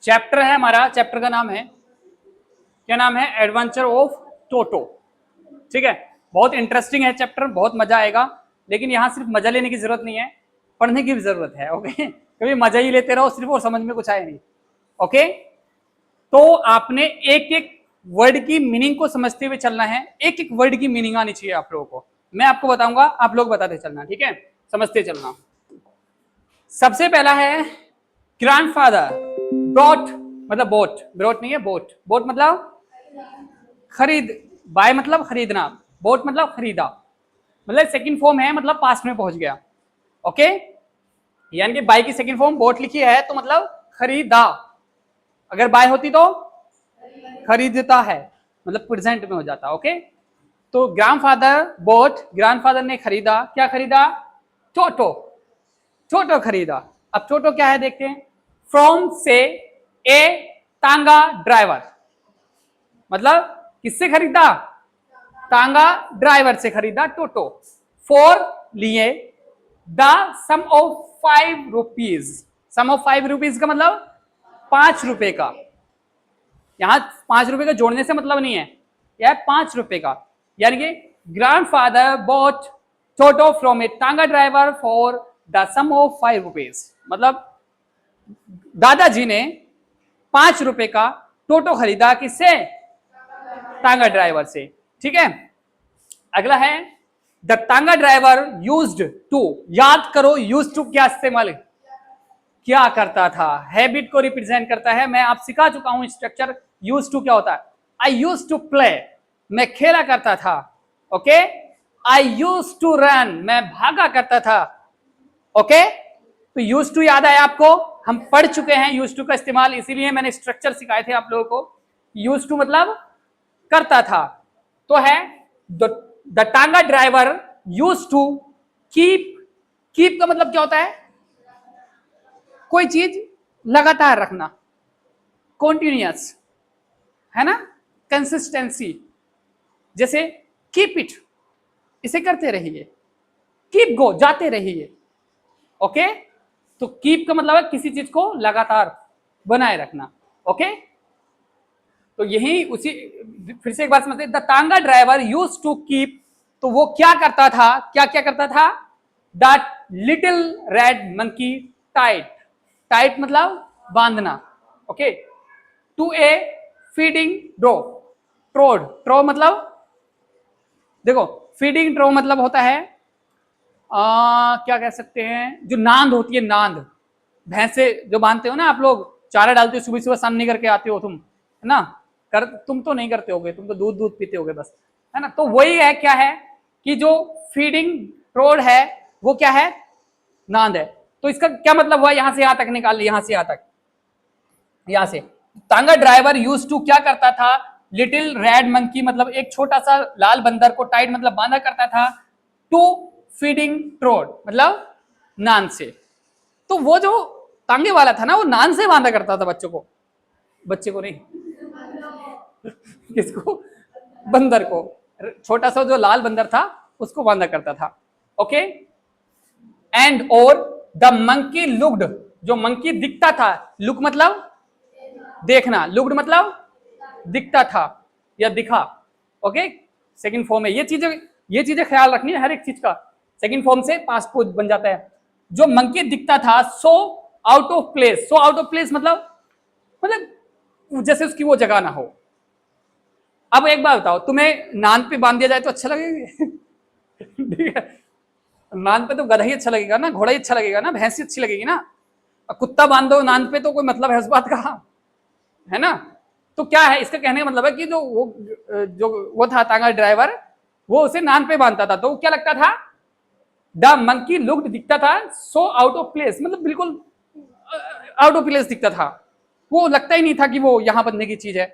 Chapter है हमारा, chapter का नाम है, क्या नाम है, एडवेंचर ऑफ टोटो। ठीक है, बहुत इंटरेस्टिंग है चैप्टर, बहुत मजा आएगा, लेकिन यहाँ सिर्फ मजा लेने की जरूरत नहीं है, पढ़ने की भी जरूरत है। ओके, कभी मजा ही लेते रहो सिर्फ और समझ में कुछ आए नहीं। ओके, तो आपने एक एक वर्ड की मीनिंग को समझते हुए चलना है, एक एक वर्ड की मीनिंग आनी चाहिए आप लोगों को। मैं आपको बताऊंगा, आप लोग बताते चलना, ठीक है, समझते चलना। सबसे पहला है ग्रैंडफादर ब्रॉट, मतलब बोट, ब्रॉट नहीं है, बोट, बोट मतलब खरीद, बाय मतलब खरीदना, बोट मतलब खरीदा, मतलब सेकंड फॉर्म है, मतलब पास्ट में पहुंच गया। ओके, यानी कि बाय की सेकंड फॉर्म बोट लिखी है तो मतलब खरीदा, अगर बाय होती तो खरीदता है, मतलब प्रेजेंट में हो जाता। ओके, तो ग्रैंडफादर बोट, ग्रैंडफादर ने खरीदा, क्या खरीदा, टोटो, टोटो खरीदा। अब टोटो क्या है देखते हैं, फ्रॉम से ए टांगा ड्राइवर, मतलब किससे खरीदा, टांगा ड्राइवर से खरीदा टोटो। फॉर लिए the sum of 5 rupees, sum of 5 rupees का मतलब 5 रुपए का, यहां 5 रुपए का जोड़ने से मतलब नहीं है, यह 5 रुपए का, यानी कि grandfather bought Toto from a tonga driver for the sum of 5 rupees, मतलब दादाजी ने 5 रुपए का टोटो खरीदा, किससे, टांगा ड्राइवर से। ठीक है, अगला है the tonga driver used to, याद करो यूज्ड टू क्या इस्तेमाल, क्या करता था, हैबिट को रिप्रेजेंट करता है। मैं आप सिखा चुका हूं स्ट्रक्चर, यूज्ड टू क्या होता है, आई यूज्ड टू प्ले, मैं खेला करता था। Okay, I used to run, मैं भागा करता था। ओके, तो यूज्ड टू याद आया आपको, हम पढ़ चुके हैं यूज्ड टू का इस्तेमाल, इसीलिए मैंने स्ट्रक्चर सिखाए थे आप लोगों को। यूज्ड टू मतलब करता था, तो है the tonga driver used to keep, keep का मतलब क्या होता है, कोई चीज लगातार रखना, कॉन्टिन्यूअस, है ना, कंसिस्टेंसी, जैसे कीप इट, इसे करते रहिए, कीप गो, जाते रहिए। ओके, तो कीप का मतलब है किसी चीज को लगातार बनाए रखना। ओके, तो यही उसी, फिर से एक बार समझते, the tonga driver use to keep, तो वो क्या करता था, क्या क्या करता था, the little red monkey tight, tight मतलब बांधना। Okay, to a feeding trough, trough, trough मतलब देखो, फीडिंग ट्रो मतलब होता है क्या कह सकते हैं, जो नांद होती है, नांद, भैंसे जो बांधते हो ना आप लोग, चारा डालते हो सुबह सुबह, सामने करके आते हो तुम, है ना, कर, तुम तो नहीं करते होगे, तुम तो दूध दूध पीते होगे बस, है ना, तो वही है, क्या है कि जो फीडिंग ट्रोड है वो क्या है, नांद है। तो इसका क्या मतलब हुआ, यहां से यहां तक निकाल लिया, यहां से यहां तक, यहां से, टांगा ड्राइवर यूज टू क्या करता था, लिटिल रेड मंकी मतलब एक छोटा सा लाल बंदर को, टाइट मतलब बांधा करता था, टू फीडिंग ट्रोड मतलब नान से। तो वो जो टांगे वाला था ना, वो नान से बांधा करता था बच्चों को, बच्चे को नहीं किसको, बंदर को, छोटा सा जो लाल बंदर था उसको बांधा करता था। ओके, एंड और द मंकी लुक्ड, जो मंकी दिखता था, लुक मतलब देखना, लुक्ड मतलब दिखता था या दिखा। ओके, सेकंड फॉर्म है, ये चीजें ख्याल रखनी है, हर एक चीज का सेकंड फॉर्म से पास्ट पोज बन जाता है। जो मंकी दिखता था, so out of place, so out of place मतलब जैसे उसकी वो जगह ना हो। अब एक बात बताओ, तुम्हें नान पे बांध दिया जाए तो अच्छा लगेगा ठीक है, नान पे तो गधा ही अच्छा लगेगा ना, घोड़ा ही अच्छा लगेगा ना, भैंस ही अच्छी लगेगी ना, कुत्ता बांध दो नान पे तो कोई मतलब है उस बात का, है ना। तो क्या है, इसका कहने का मतलब है कि जो वो था टांगा ड्राइवर, वो उसे नान पे बांधता था, तो वो क्या लगता था, द मंकी लुक्ड दिखता था, सो आउट ऑफ प्लेस मतलब बिल्कुल आउट ऑफ प्लेस दिखता था, वो लगता ही नहीं था कि वो यहां बनने की चीज है,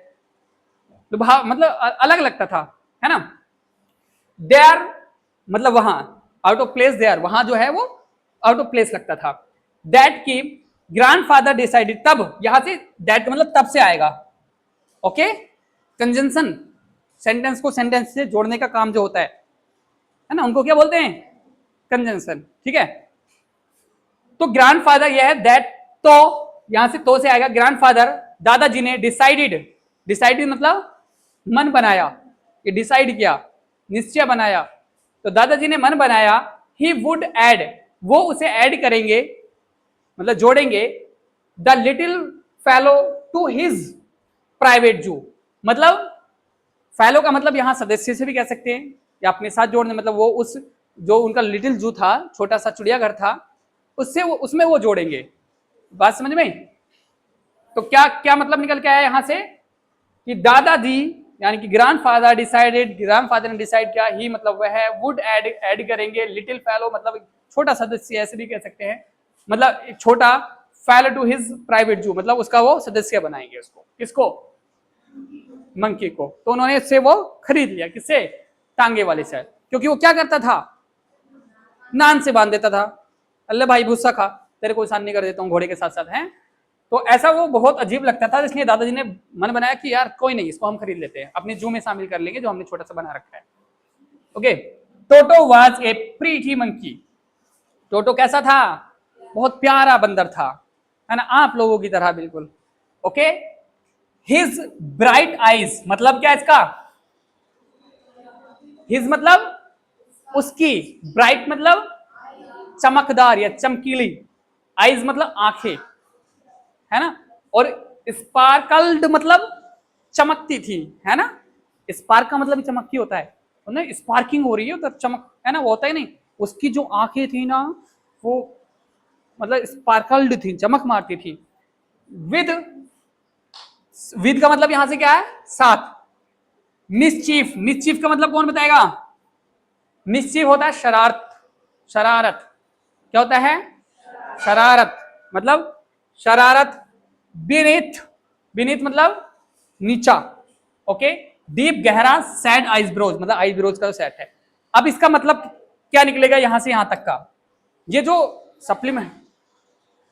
तो मतलब अलग लगता था, है ना। देयर मतलब वहां, आउट ऑफ प्लेस, देयर वहां जो है वो आउट ऑफ प्लेस लगता था। दैट की ग्रैंडफादर डिसाइडेड, तब, यहां से दैट मतलब तब से आएगा। ओके, कंजंक्शन, सेंटेंस को सेंटेंस से जोड़ने का काम जो होता है ना, उनको क्या बोलते हैं, कंजंक्शन। ठीक है, तो ग्रैंडफादर यह है, दैट तो यहां से तो से आएगा ग्रैंडफादर, दादाजी ने डिसाइडेड, डिसाइडेड मतलब मन बनाया, ये डिसाइड किया, निश्चय बनाया, तो दादाजी ने मन बनाया, ही वुड ऐड, वो उसे ऐड करेंगे, मतलब जोड़ेंगे, the little fellow to his private zoo, मतलब फेलो का मतलब यहां सदस्य से भी कह सकते हैं या अपने साथ जोड़ने, मतलब वो उस जो उनका लिटिल जू था, छोटा सा चिड़ियाघर था, उससे वो उसमें वो जोड़ेंगे। बात समझ में? तो क्या क्या मतलब निकल के आया यहां से कि दादाजी यानी कि ग्रैंडफादर डिसाइडेड, ग्रैंडफादर ने डिसाइड किया, ही मतलब वह है, वुड ऐड करेंगे, लिटिल फेलो मतलब छोटा सदस्य ऐसे भी कह सकते हैं, मतलब एक छोटा, fellow to his private zoo मतलब उसका वो सदस्य बनाएंगे उसको, किसको? मंकी को। तो उन्होंने इससे वो खरीद लिया, किससे? टांगे वाले से, क्योंकि वो क्या करता था? नान से बांध देता था, अल्लाह भाई भूसा खा, तेरे को आसान नहीं कर देता हूँ घोड़े के साथ साथ, हैं। तो ऐसा वो बहुत अजीब लगता था, इसलिए दादाजी ने मन बनाया कि यार कोई नहीं, इसको हम खरीद लेते हैं, अपने जू में शामिल कर लेंगे जो हमने छोटा सा बना रखा है। Okay, Toto was a pretty monkey, Toto कैसा था? बहुत प्यारा बंदर था, है ना, आप लोगों की तरह बिल्कुल। ओके, हिज ब्राइट आईज मतलब क्या इसका? हिज मतलब उसकी, ब्राइट मतलब चमकदार या चमकीली, आईज मतलब आंखें, है ना, और स्पार्कल्ड मतलब चमकती थी, है ना, स्पार्क का मतलब चमकती होता है, तो ना स्पार्किंग हो रही है उधर, चमक, है ना, वो होता है नहीं, उसकी जो आंखें थी ना वो मतलब स्पार्कल्ड थी, चमक मारती थी। विद, विद का मतलब यहां से क्या है? साथ। मिसचीफ, मिसचीफ का मतलब कौन बताएगा? मिसचीफ होता है शरारत, शरारत, क्या होता है? शरारत, मतलब शरारत। बीनीथ, बीनीथ मतलब नीचा। ओके, डीप गहरा, सैड आईब्रोज मतलब आईब्रोज का सेट है। अब इसका मतलब क्या निकलेगा यहां से यहां तक का? ये जो सप्लीमेंट,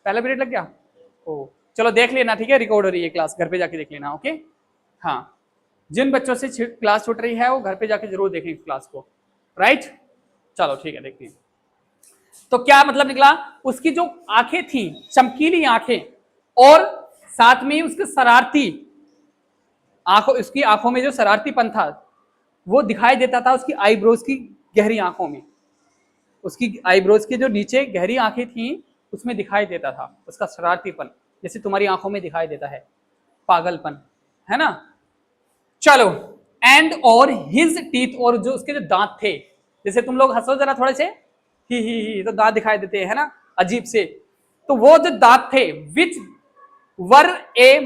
पहला पीरियड लग गया, ओ चलो देख लेना, ठीक है, रिकॉर्ड हो रही है क्लास, घर पे जाके देख लेना। ओके, हाँ, जिन बच्चों से क्लास छूट रही है वो घर पे जाके जरूर देखें क्लास को, राइट? चलो ठीक है, देखते हैं। तो क्या मतलब निकला? उसकी जो आंखें थी, चमकीली आंखें, और साथ में ही उसके शरारती आंखों, उसकी आंखों में जो शरारतीपन था वो दिखाई देता था उसकी आईब्रोज की गहरी आंखों में, उसकी आईब्रोज के जो नीचे गहरी आंखें थी उसमें दिखाई देता था उसका शरारतीपन, जैसे तुम्हारी आंखों में दिखाई देता है पागलपन, है ना। चलो, एंड और हिज टीथ, और जो उसके जो दांत थे, जैसे तुम लोग हंसो जरा थोड़े से, ही तो दांत दिखाई देते हैं, है ना, अजीब से, तो वो जो दांत थे, विच वर ए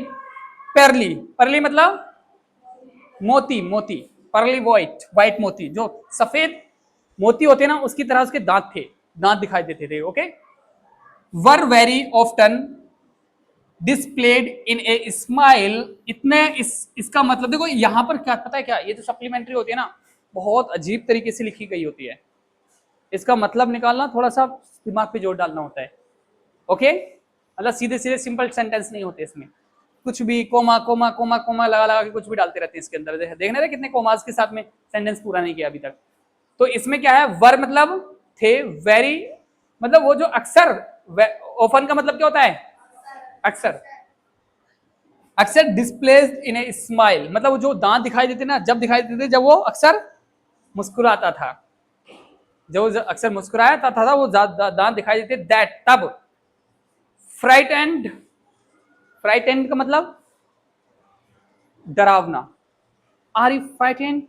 परली, परली मतलब मोती, मोती, परली व्हाइट, व्हाइट मोती, जो सफेद मोती होते ना उसकी तरह उसके दांत थे, दांत दिखाई देते थे। Okay, were very often displayed in a smile, इतने इसका मतलब देखो यहां पर क्या पता है, क्या ये जो सप्लीमेंट्री होती है ना बहुत अजीब तरीके से लिखी गई होती है, इसका मतलब निकालना थोड़ा सा दिमाग पे जोर डालना होता है। ओके, मतलब सीधे सीधे सिंपल सेंटेंस नहीं होते इसमें, कुछ भी कोमा कोमा कोमा कोमा लगा लगा के कुछ भी डालते रहते हैं इसके अंदर, देखने रहे कितने कोमास के साथ में सेंटेंस पूरा नहीं किया अभी तक। तो इसमें क्या है, वर मतलब थे, वेरी मतलब वो जो अक्सर, ओफन का मतलब क्या होता है? अक्सर, अक्सर डिस्प्लेस्ड इन ए स्माइल मतलब वो जो दांत दिखाई देते ना, जब दिखाई देते जब वो अक्सर मुस्कुराता था, जब अक्सर मुस्कुराया था वो दांत दिखाई देते, दैट तब। फ्राइटेंड, फ्राइटेंड का मतलब डरावना, आर यू फ्राइटेंड,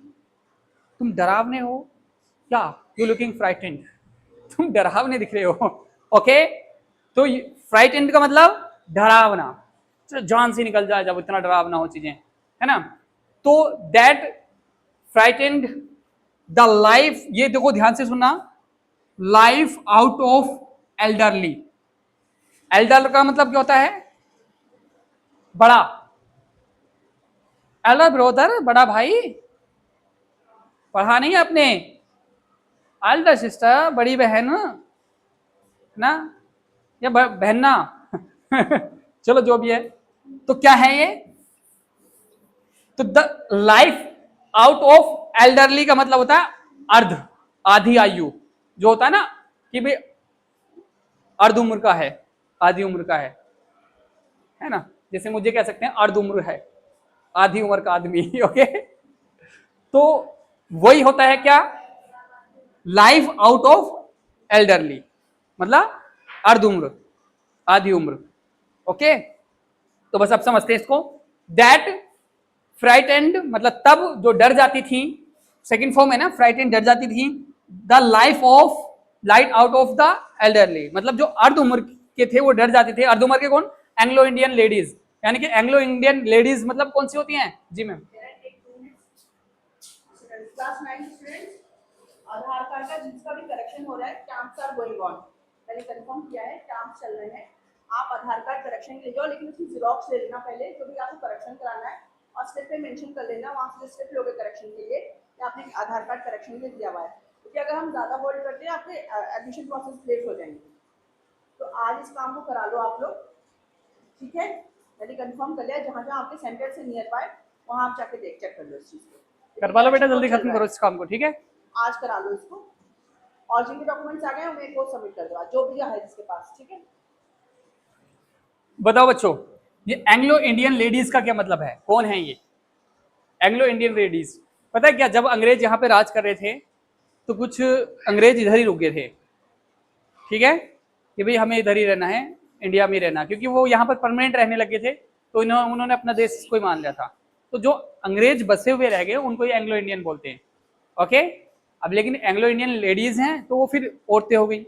तुम डरावने हो क्या? यू लुकिंग फ्राइटेंड, तुम डरावने दिख रहे हो। ओके, तो फ्राइटेंड का मतलब डरावना, जान से निकल जाए जब इतना डरावना हो चीजें, है ना। तो दैट फ्राइटेंड द लाइफ, ये देखो ध्यान से सुनना, life out of elderly, Elder का मतलब क्या होता है? बड़ा, एल्डर ब्रदर बड़ा भाई, पढ़ा नहीं आपने? एल्डर सिस्टर बड़ी बहन ना, या बहना चलो जो भी है, तो क्या है ये? तो the life out of elderly का मतलब होता है अर्ध, आधी आयु, जो होता है ना कि भाई अर्ध उम्र का है, आधी उम्र का है, है ना, जैसे मुझे कह सकते हैं अर्ध उम्र है, आधी उम्र का आदमी। ओके, तो वही होता है क्या, लाइफ आउट ऑफ एल्डरली, मतलब अर्ध उम्र, आधी उम्र। ओके, तो बस अब समझते हैं इसको। दैट फ्राइटेंड मतलब तब जो डर जाती थी, सेकंड फॉर्म है ना, फ्राइटेंड डर जाती थी, the life of light out of the elderly, मतलब जो अर्ध उम्र के थे वो डर जाते थे। अर्ध उम्र के कौन, एंग्लो इंडियन लेडीज, यानी कि एंग्लो इंडियन लेडीज मतलब कौन सी होती हैं जी मैम? क्लास 9 स्टूडेंट्स, आधार कार्ड का जिसका भी करेक्शन हो रहा है, कैंप्स आर गोइंग ऑन, मैंने कंफर्म किया है, कैंप्स चल रहे हैं। आप आधार कार्ड करेक्शन ले जाओ, लेकिन उसकी जीरोक्स ले लेना पहले, जो भी आपको करेक्शन कराना है, और स्लिप पे मेंशन कर लेना, वहाँ से स्लिप लोगे करेक्शन के लिए कि आपने आधार कार्ड करेक्शन में दिया हुआ है, क्योंकि अगर हम ज़्यादा होल्ड करते हैं आपके एडमिशन प्रोसेस लेट हो जाएंगे। तो आज इस काम को करा लो आप लोग, ठीक है? मैंने कंफर्म कर लिया, जहाँ जहाँ आपके सेंटर से नियर बाय वहाँ आप जाके चेक कर लो इस चीज़ को। करवा लो बेटा, जल्दी खत्म करो इस काम को, ठीक है? आज करा लो इसको, और जिनके डॉक्यूमेंट्स आ गए हैं मेरे को सबमिट कर दो, जो भी है जिसके पास, ठीक है? बताओ बच्चों, ये एंग्लो इंडियन लेडीज का क्या मतलब है, कौन है ये एंग्लो इंडियन लेडीज? पता है क्या, जब अंग्रेज यहाँ पे राज कर रहे थे तो कुछ अंग्रेज इधर ही रुक गए थे, ठीक है, कि भाई हमें इधर ही रहना है, इंडिया में ही रहना, क्योंकि वो यहाँ पर परमानेंट रहने लगे थे, तो उन्होंने अपना देश इसको ही मान लिया था। तो जो अंग्रेज बसे हुए रह गए उनको ही एंग्लो इंडियन बोलते हैं। ओके, अब लेकिन एंग्लो इंडियन लेडीज हैं तो वो फिर औरतें हो गई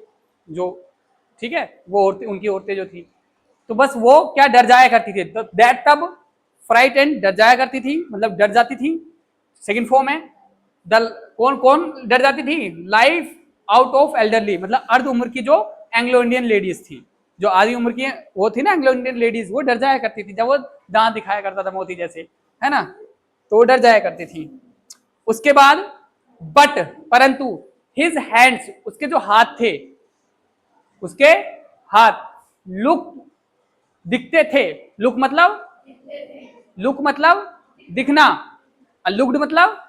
जो, ठीक है, वो औरतें, उनकी औरतें जो थी, तो बस वो क्या डर जाया करती थी, तो दैट तब फ्राइट एंड डर जाया करती थी, मतलब डर जाती थी। सेकंड फॉर्म है द, कौन कौन डर जाती थी, लाइफ आउट ऑफ एल्डरली, मतलब अर्ध उम्र की जो एंग्लो इंडियन लेडीज थी, जो आधी उम्र की वो थी ना एंग्लो इंडियन लेडीज, वो डर जाया करती थी जब वो दांत दिखाया करता था मोती जैसे, है ना, तो वो डर जाया करती थी। उसके बाद बट परंतु हिज हैंड्स, उसके जो हाथ थे, उसके हाथ लुक दिखते थे, लुक मतलब, लुक मतलब दिखना, लुक्ड मतलब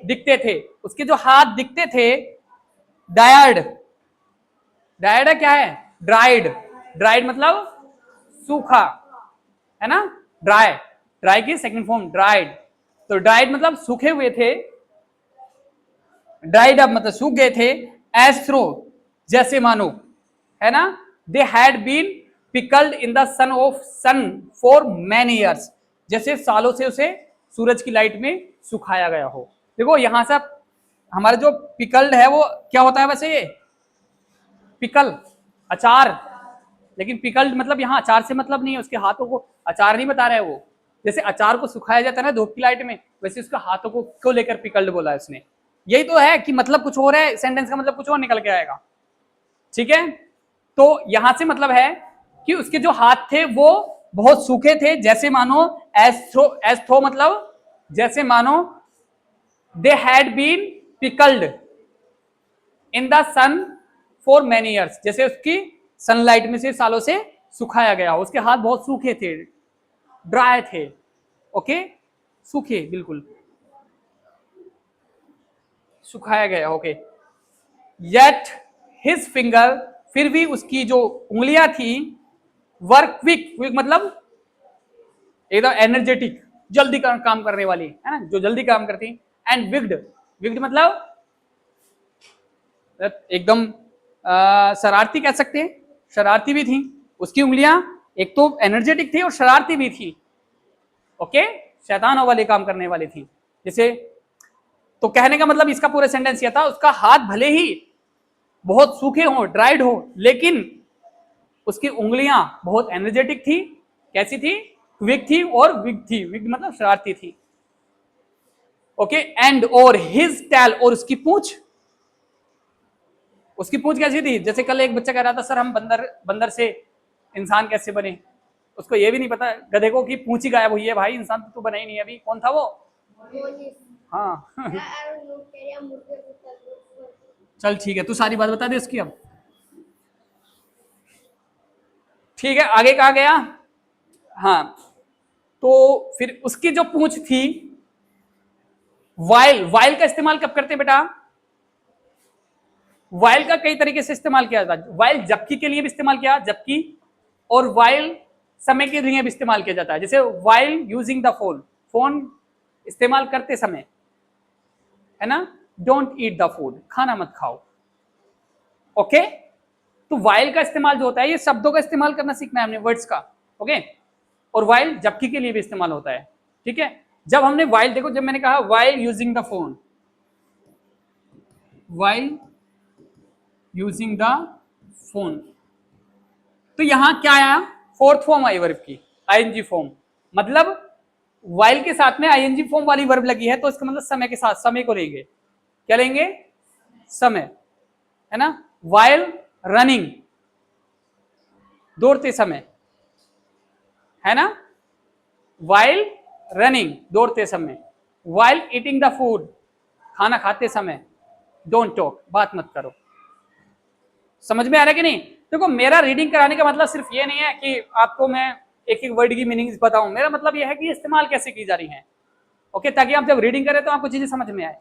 दिखते थे, उसके जो हाथ दिखते थे, डायर्ड, डायर्ड क्या है, ड्राइड, ड्राइड मतलब सूखा, है ना, ड्राई, ड्राई की सेकंड फॉर्म ड्राइड, तो ड्राइड मतलब सूखे हुए थे, ड्राइड अप मतलब सूख गए थे, एज थ्रो जैसे मानो, है ना, they had been pickled in the sun of sun for many years, जैसे सालों से उसे सूरज की लाइट में सुखाया गया हो। देखो यहां से हमारा जो पिकल्ड है वो क्या होता है वैसे, ये पिकल अचार, लेकिन पिकल्ड मतलब यहाँ अचार से मतलब नहीं है, उसके हाथों को अचार नहीं बता रहा है वो, जैसे अचार को सुखाया जाता है ना धूप की लाइट में, वैसे उसके हाथों को लेकर पिकल्ड बोला है उसने। यही तो है कि मतलब कुछ और है, सेंटेंस का मतलब कुछ और निकल के आएगा, ठीक है। तो यहां से मतलब है कि उसके जो हाथ थे वो बहुत सूखे थे, जैसे मानो एज थ्रो मतलब जैसे मानो, they had been pickled in the sun for many years, जैसे उसकी सनलाइट में से सालों से सुखाया गया हो, उसके हाथ बहुत सूखे थे, ड्राई थे, ओके, सूखे बिल्कुल सुखाया गया, ओके। येट हिज फिंगर, फिर भी उसकी जो उंगलियां थी, वर्क क्विक, क्विक मतलब एकदम एनर्जेटिक, जल्दी काम करने वाली, है ना, जो जल्दी काम करती, एंड विग्ड, विग्ड मतलब एकदम शरारती कह सकते हैं, शरारती भी थी उसकी उंगलियां, एक तो एनर्जेटिक थी और शरारती भी थी, ओके, शैतानों वाले काम करने वाली थी जैसे। तो कहने का मतलब इसका पूरा सेंटेंस यह था, उसका हाथ भले ही बहुत सूखे हो, ड्राइड हो, लेकिन उसकी उंगलियां बहुत एनर्जेटिक थी, कैसी थी, क्विक थी, और विग थी, विग मतलब शरारती थी, ओके। एंड और हिज टेल, और उसकी पूंछ, उसकी पूंछ कैसी थी, जैसे कल एक बच्चा कह रहा था सर हम बंदर, बंदर से इंसान कैसे बने, उसको ये भी नहीं पता गधे को कि पूंछ ही गायब हुई है, भाई इंसान तो बना ही नहीं अभी, कौन था वो, हाँ चल ठीक है, तू सारी बात बता दे उसकी अब, ठीक है, आगे कहा गया, हाँ, तो फिर उसकी जो पूंछ थी, वाइल, वाइल का इस्तेमाल कब करते हैं बेटा, वाइल का कई तरीके से इस्तेमाल किया जाता है, वाइल जबकि के लिए भी इस्तेमाल किया, जबकि, और वाइल समय के लिए भी इस्तेमाल किया जाता है, जैसे while using the phone, phone इस्तेमाल करते समय, है ना, डोंट ईट द फूड, खाना मत खाओ। ओके, तो while का इस्तेमाल जो होता है, ये शब्दों का इस्तेमाल करना सीखना है हमने, वर्ड्स का। ओके, और while जबकि के लिए भी इस्तेमाल होता है, ठीक है। जब हमने while, देखो जब मैंने कहा while using the phone, while using the phone, तो यहां क्या आया, फोर्थ फॉर्म आई वर्ब की, आईएनजी फॉर्म, मतलब while के साथ में आईएनजी फॉर्म वाली वर्ब लगी है, तो इसका मतलब समय के साथ, समय को लेंगे, क्या लेंगे, समय, है ना। while रनिंग, दौड़ते समय, है ना, while रनिंग, दौड़ते समय, while eating द फूड, खाना खाते समय, डोंट टॉक, बात मत करो। समझ में आ रहा है कि नहीं? देखो मेरा रीडिंग कराने का मतलब सिर्फ ये नहीं है कि आपको मैं एक एक वर्ड की मीनिंग्स बताऊं, मेरा मतलब ये है कि इस्तेमाल कैसे की जा रही है, ओके, ताकि आप जब रीडिंग करें तो आपको चीजें समझ में आए।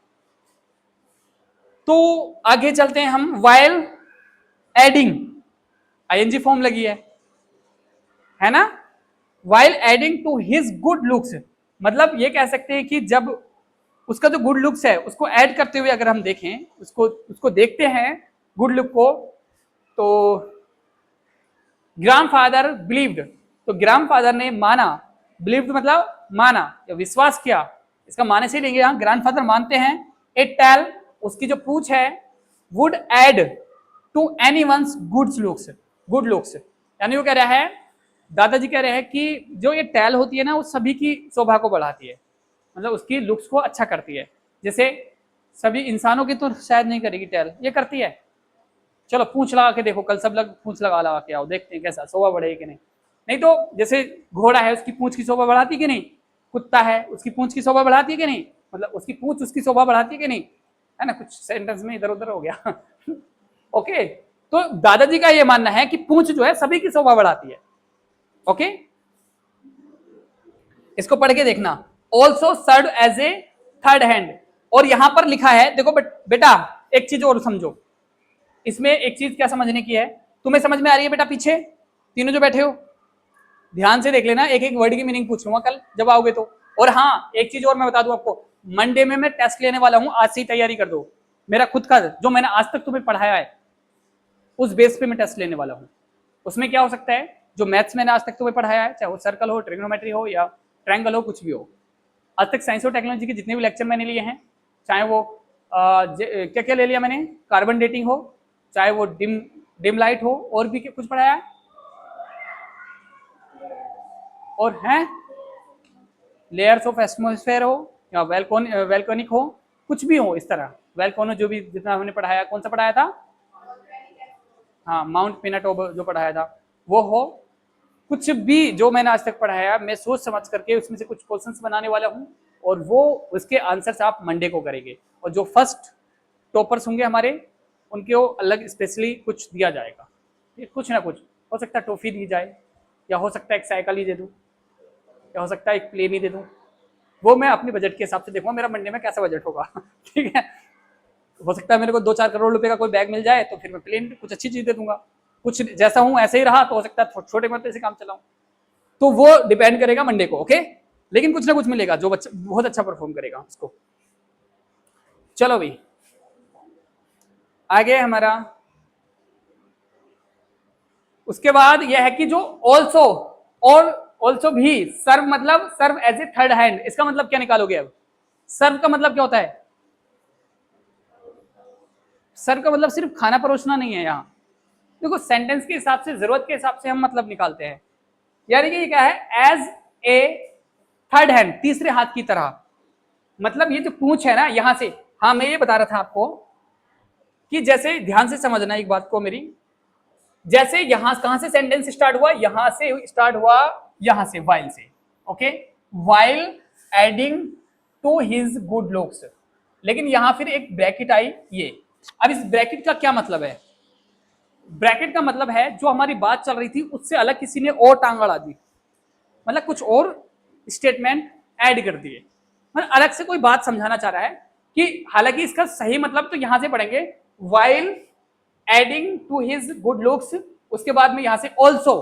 तो आगे चलते हैं हम, while एडिंग, आईएनजी फॉर्म लगी है ना, while adding to his good looks, मतलब ये कह सकते हैं कि जब उसका जो गुड लुक्स है उसको ऐड करते हुए अगर हम देखें, उसको देखते हैं गुड लुक को, तो ग्रैंडफादर बिलीव्ड, तो ग्रैंडफादर ने माना, बिलीव्ड मतलब माना या विश्वास किया, इसका माने से लेंगे यहां, ग्रैंडफादर मानते हैं, ए टेल, उसकी जो पूंछ है, would add to anyone's good looks, यानी वो कह रहा है, दादाजी कह रहे हैं कि जो ये टेल होती है ना, वो सभी की शोभा को बढ़ाती है, मतलब उसकी लुक्स को अच्छा करती है, जैसे सभी इंसानों की तो शायद नहीं करेगी टेल, ये करती है। चलो पूंछ लगा के देखो, कल सब लोग पूंछ लगा के आओ, देखते हैं कैसा शोभा बढ़ेगी कि नहीं। नहीं तो जैसे घोड़ा है, उसकी पूंछ की शोभा बढ़ाती कि नहीं, कुत्ता है उसकी पूंछ की शोभा बढ़ाती है कि नहीं, मतलब उसकी पूंछ उसकी शोभा बढ़ाती है कि नहीं, है ना, कुछ सेंटेंस में इधर उधर हो गया ओके, तो दादाजी का ये मानना है कि पूंछ जो है सभी की शोभा बढ़ाती है। ओके, इसको पढ़ के देखना, also serve as a third hand, और यहां पर लिखा है, देखो बेटा एक चीज और समझो, इसमें एक चीज क्या समझने की है, तुम्हें समझ में आ रही है बेटा, पीछे तीनों जो बैठे हो ध्यान से देख लेना, एक एक वर्ड की मीनिंग पूछ लूंगा कल जब आओगे तो। और हाँ, एक चीज और मैं बता दूं आपको, मंडे में मैं टेस्ट लेने वाला हूं, आज से ही तैयारी कर दो, मेरा खुद का जो मैंने आज तक तुम्हें पढ़ाया है उस बेस पे मैं टेस्ट लेने वाला हूं। उसमें क्या हो सकता है, जो मैथ्स मैंने आज तक तुम्हें पढ़ाया है, चाहे वो सर्कल हो, ट्रिग्नोमेट्री हो या ट्रायंगल हो, कुछ भी हो, आज तक साइंस और टेक्नोलॉजी के जितने भी लेक्चर मैंने लिए हैं, चाहे वो क्या क्या ले लिया मैंने, कार्बन डेटिंग हो, चाहे वो डिम लाइट हो, और भी कुछ पढ़ाया है, और हैं लेयर्स ऑफ एटमॉस्फेयर हो या वेलकोनिक हो, कुछ भी हो इस तरह, वेलकोनो जो भी जितना हमने पढ़ाया, कौन सा पढ़ाया था, हाँ माउंट पिनाटोब जो पढ़ाया था वो हो, कुछ भी जो मैंने आज तक पढ़ाया, मैं सोच समझ करके उसमें से कुछ क्वेश्चंस बनाने वाला हूँ, और वो उसके आंसर्स आप मंडे को करेंगे, और जो फर्स्ट टॉपर्स होंगे हमारे उनको अलग स्पेशली कुछ दिया जाएगा, ये कुछ ना कुछ हो सकता है, टॉफी दी जाए, या हो सकता है एक साइकिल ही दे दूँ, या हो सकता है एक प्लेन ही दे दूँ, वो मैं अपने बजट के हिसाब से देखूंगा मेरा मंडे में कैसा बजट होगा ठीक है, हो सकता है मेरे को 2-4 करोड़ रुपए का कोई बैग मिल जाए तो फिर मैं प्लेन कुछ अच्छी चीज दे दूंगा, कुछ जैसा हूं ऐसे ही रहा तो हो सकता है छोटे मोटे से काम चलाऊं, तो वो डिपेंड करेगा मंडे को। ओके, लेकिन कुछ ना कुछ मिलेगा, जो बच्चा बहुत अच्छा परफॉर्म करेगा उसको। चलो भाई आगे हमारा, उसके बाद यह है कि जो ऑल्सो, और ऑल्सो भी, सर्व मतलब serve as a third hand, इसका मतलब क्या निकालोगे अब, सर्व का मतलब क्या होता है, सर्व का मतलब सिर्फ खाना परोसना नहीं है, यहाँ देखो सेंटेंस के हिसाब से, जरूरत के हिसाब से हम मतलब निकालते हैं, यानी कि ये क्या है, एज ए थर्ड हैंड, तीसरे हाथ की तरह, मतलब ये जो पूंछ है ना यहां से, हाँ मैं ये बता रहा था आपको कि जैसे ध्यान से समझना एक बात को मेरी, जैसे यहां कहां से सेंटेंस स्टार्ट हुआ, यहां से स्टार्ट हुआ, यहां से वाइल से, okay, while adding to his good looks, लेकिन यहां फिर एक ब्रैकेट आई, ये अब इस ब्रैकेट का क्या मतलब है, ब्रैकेट का मतलब है जो हमारी बात चल रही थी उससे अलग किसी ने और टांग अड़ा दी, मतलब कुछ और स्टेटमेंट ऐड कर दिए, मतलब अलग से कोई बात समझाना चाह रहा है, कि हालांकि इसका सही मतलब तो यहां से पढ़ेंगे, while adding to his good looks, उसके बाद में यहां से ऑल्सो,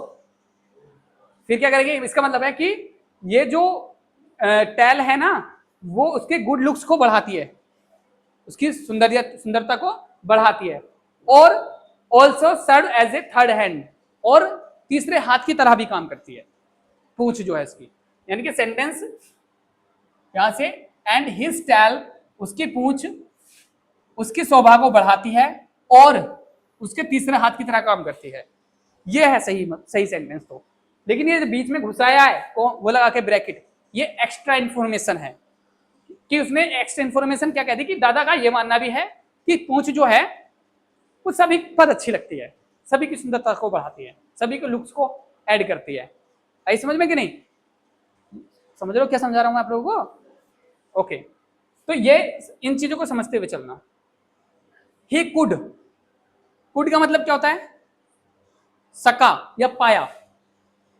फिर क्या करेंगे, इसका मतलब है कि ये जो टेल है ना वो उसके गुड लुक्स को बढ़ाती है, उसकी सुंदरता को बढ़ाती है, और also serve as a third hand, और तीसरे हाथ की तरह भी काम करती है पूंछ जो है इसकी। यानी कि सेंटेंस यहां से एंड हिज टेल, उसकी पूंछ उसकी शोभा को बढ़ाती है और उसके तीसरे हाथ की तरह काम करती है। ये है सही सेंटेंस। तो लेकिन ये बीच में घुसाया है वो लगा के ब्रैकेट, ये एक्स्ट्रा इंफॉर्मेशन है कि उसने एक्स्ट्रा इंफॉर्मेशन क्या कह दी कि दादा का ये मानना भी है कि पूंछ जो है वो सभी पर अच्छी लगती है, सभी की सुंदरता को बढ़ाती है, सभी के लुक्स को ऐड करती है। आई समझ में कि नहीं? समझ रहे हो क्या समझा रहा हूं मैं आप लोगों को? ओके, तो ये इन चीजों को समझते हुए चलना। ही कुड, कुड का मतलब क्या होता है? सका या पाया,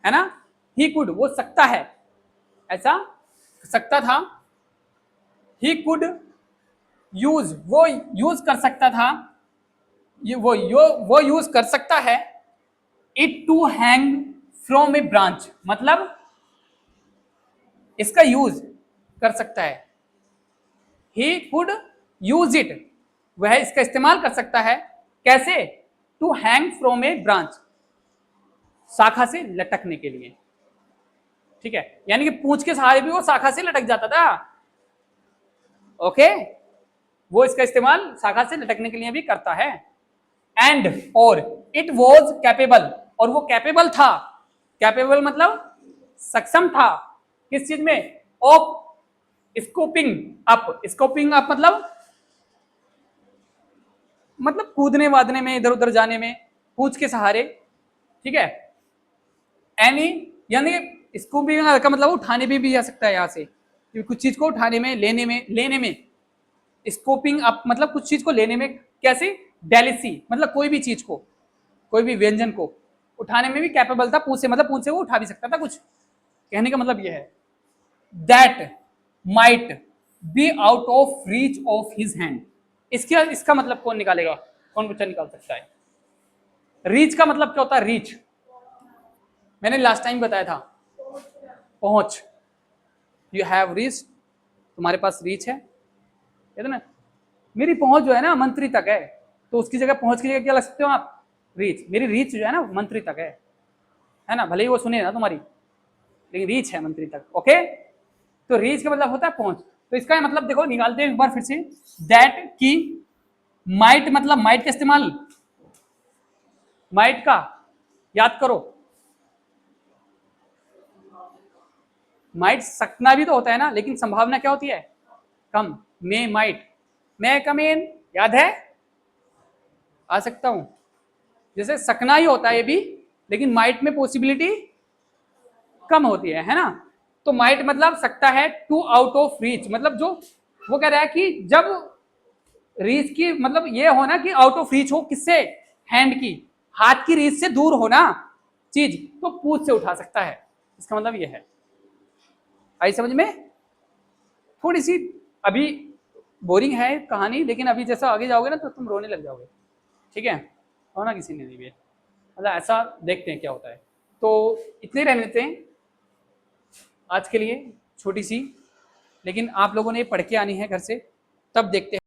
है ना? ही कुड वो सकता है, ऐसा सकता था। ही कुड यूज वो यूज कर सकता था, ये वो यूज कर सकता है। It to hang from a branch, मतलब इसका यूज कर सकता है। ही कुड यूज इट, वह इसका इस्तेमाल कर सकता है। कैसे? To hang from a branch, शाखा से लटकने के लिए। ठीक है, यानी कि पूंछ के सहारे भी वो शाखा से लटक जाता था। ओके, वो इसका इस्तेमाल शाखा से लटकने के लिए भी करता है। एंड और इट वॉज कैपेबल, और वो कैपेबल था। कैपेबल मतलब सक्षम था किस चीज में? Of scoping up. Scoping up मतलब कूदने वादने में, इधर उधर जाने में पूंछ के सहारे। ठीक है, एनी यानी स्कूपिंग का मतलब उठाने भी जा सकता है यहां से, कुछ चीज को उठाने में, लेने में स्कोपिंग अप मतलब कुछ चीज को लेने में। कैसे? डेलिसी मतलब कोई भी चीज को, कोई भी व्यंजन को उठाने में भी कैपेबल था पूंछ से, मतलब पूंछ से वो उठा भी सकता था कुछ। कहने का मतलब यह है that might be out of reach of his hand. इसका मतलब कौन निकालेगा? कौन बच्चा निकाल सकता है? रीच का मतलब क्या होता है? रीच मैंने लास्ट टाइम बताया था, पहुंच। यू हैव रीच, तुम्हारे पास रीच है, कहते ना मेरी पहुंच जो है ना मंत्री तक है, तो उसकी जगह पहुंच की जगह क्या लग सकते हो आप? रीच। मेरी रीच जो है ना मंत्री तक है ना, भले ही वो सुने ना तुम्हारी, लेकिन रीच है मंत्री तक। ओके, तो रीच का मतलब होता है पहुंच। तो इसका मतलब देखो निकालते हैं एक बार फिर से, दैट की माइट मतलब माइट का इस्तेमाल, माइट का याद करो, माइट सकना भी तो होता है ना, लेकिन संभावना क्या होती है? कम। मे माइट, मे कम इन, याद है? आ सकता हूं, जैसे सकना ही होता है ये भी, लेकिन माइट में पॉसिबिलिटी कम होती है ना? तो माइट मतलब सकता है, टू आउट ऑफ रीच मतलब जो वो कह रहा है कि जब रीच की मतलब ये हो ना कि आउट ऑफ रीच हो, किससे? हैंड की, हाथ की रीच से दूर होना चीज, तो पूंछ से उठा सकता है। इसका मतलब ये है। आई समझ में? थोड़ी सी अभी बोरिंग है कहानी, लेकिन अभी जैसा आगे जाओगे ना तो तुम रोने लग जाओगे। ठीक है, होना किसी ने नहीं भी, मतलब ऐसा देखते हैं क्या होता है। तो इतने रहने देते हैं आज के लिए, छोटी सी, लेकिन आप लोगों ने पढ़ के आनी है घर से, तब देखते हैं।